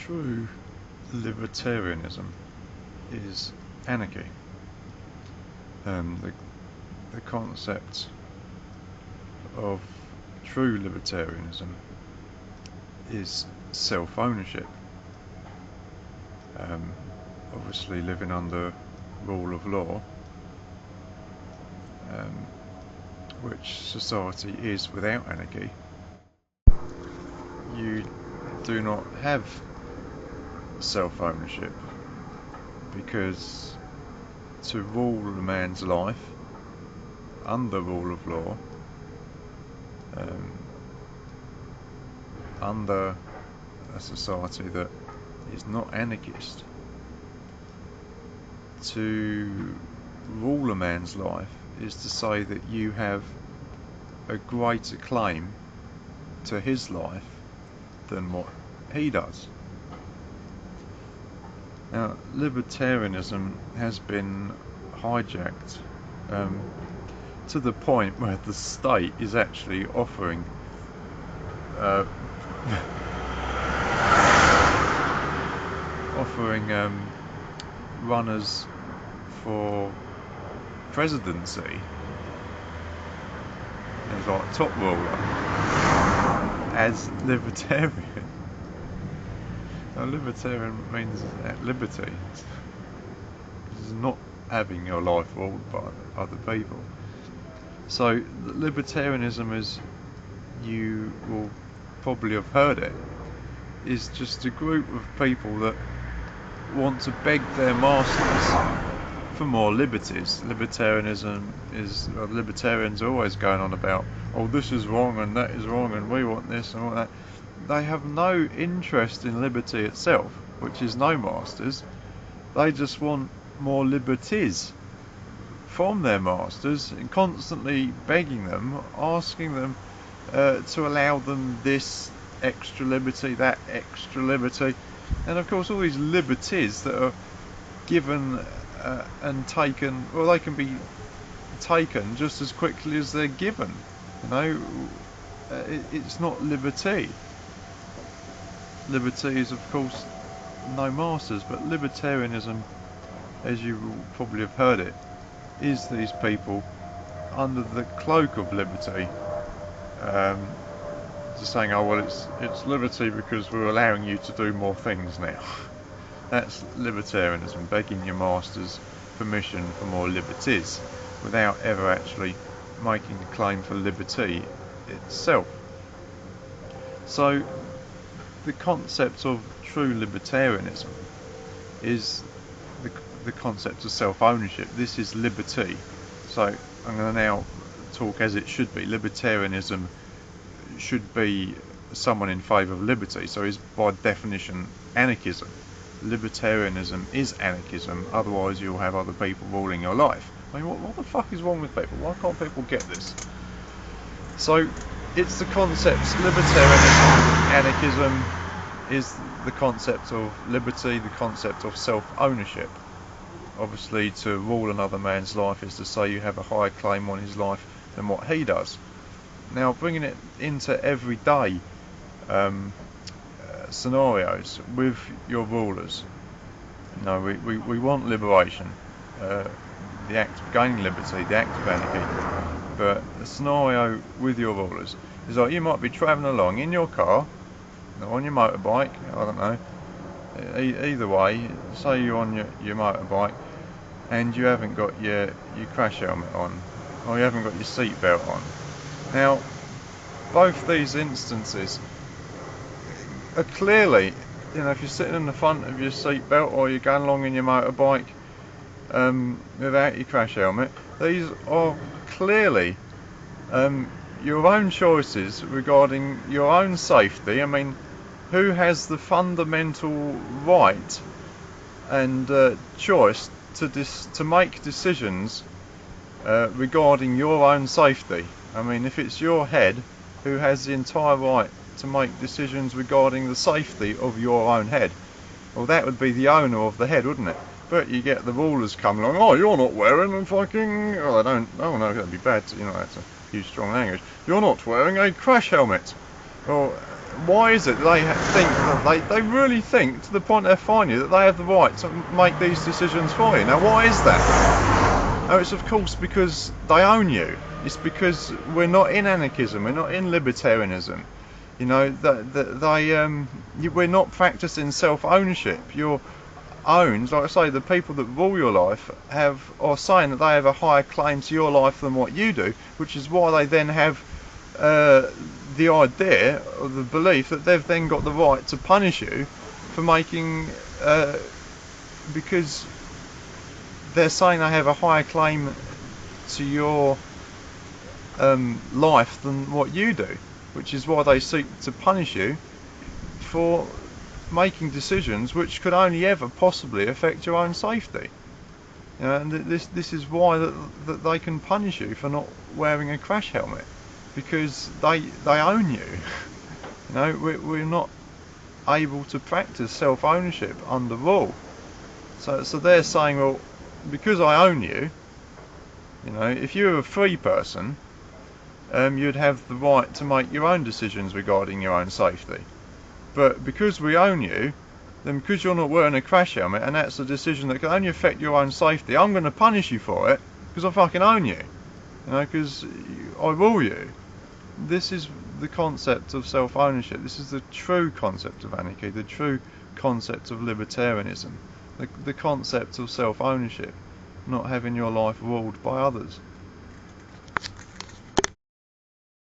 true libertarianism is anarchy. The concept of true libertarianism is self-ownership. Obviously living under rule of law, which society is without anarchy. You do not have self-ownership, because to rule a man's life under rule of law, under a society that is not anarchist, to rule a man's life is to say that you have a greater claim to his life than what he does. Now, libertarianism has been hijacked to the point where the state is actually offering runners for presidency as like top ruler as libertarian. Now, libertarian means at liberty. It's not having your life ruled by other people. So libertarianism, as you will probably have heard it, is just a group of people that want to beg their masters for more liberties. Libertarians are always going on about, oh, this is wrong and that is wrong and we want this and all that. They have no interest in liberty itself, which is no masters. They just want more liberties from their masters, and constantly begging them, asking them to allow them this extra liberty, that extra liberty. And of course all these liberties that are given and taken, well, they can be taken just as quickly as they're given. You know, it's not liberty. Liberty is, of course, no masters, but libertarianism, as you will probably have heard it, is these people under the cloak of liberty, just saying, oh well, it's liberty because we're allowing you to do more things now. That's libertarianism, begging your masters permission for more liberties without ever actually making a claim for liberty itself. So the concept of true libertarianism is the concept of self-ownership. This is liberty. So I'm going to now talk as it should be. Libertarianism should be someone in favour of liberty, so is by definition anarchism. Libertarianism is anarchism, otherwise you'll have other people ruling your life. I mean, what the fuck is wrong with people? Why can't people get this? So it's the concepts. Libertarianism, anarchism is the concept of liberty, the concept of self-ownership. Obviously, to rule another man's life is to say you have a higher claim on his life than what he does. Now, bringing it into everyday scenarios with your rulers. No, we want liberation, the act of gaining liberty, the act of anarchy. But the scenario with your rulers is like you might be travelling along in your car, or on your motorbike, I don't know. Either way, say you're on your motorbike and you haven't got your crash helmet on, or you haven't got your seat belt on. Now, both these instances are clearly, you know, if you're sitting in the front of your seat belt or you're going along in your motorbike without your crash helmet, these are clearly your own choices regarding your own safety. I mean, who has the fundamental right and choice to make decisions regarding your own safety? I mean, if it's your head, who has the entire right to make decisions regarding the safety of your own head? Well, that would be the owner of the head, wouldn't it? But you get the rulers come along, oh, you're not wearing a fucking, oh, no, that'd be bad, you know, that's a huge strong language. You're not wearing a crash helmet. Well, why is it they think that they really think to the point they're fine you that they have the right to make these decisions for you? Now, why is that? Oh, it's of course because they own you. It's because we're not in anarchism, we're not in libertarianism. You know, we're not practicing self-ownership. You're owned, like I say, the people that rule your life are saying that they have a higher claim to your life than what you do, which is why they then have the idea or the belief that they've then got the right to punish you for making, because they're saying they have a higher claim to your life than what you do, which is why they seek to punish you for making decisions which could only ever possibly affect your own safety. You know, and this is why that they can punish you for not wearing a crash helmet, because they own you. You know, we're not able to practice self-ownership under rule. So they're saying, well, because I own you, you know, if you're a free person, you'd have the right to make your own decisions regarding your own safety. But because we own you, then because you're not wearing a crash helmet, and that's a decision that can only affect your own safety, I'm going to punish you for it because I fucking own you. You know, because I rule you. This is the concept of self-ownership. This is the true concept of anarchy, the true concept of libertarianism, the concept of self-ownership, not having your life ruled by others.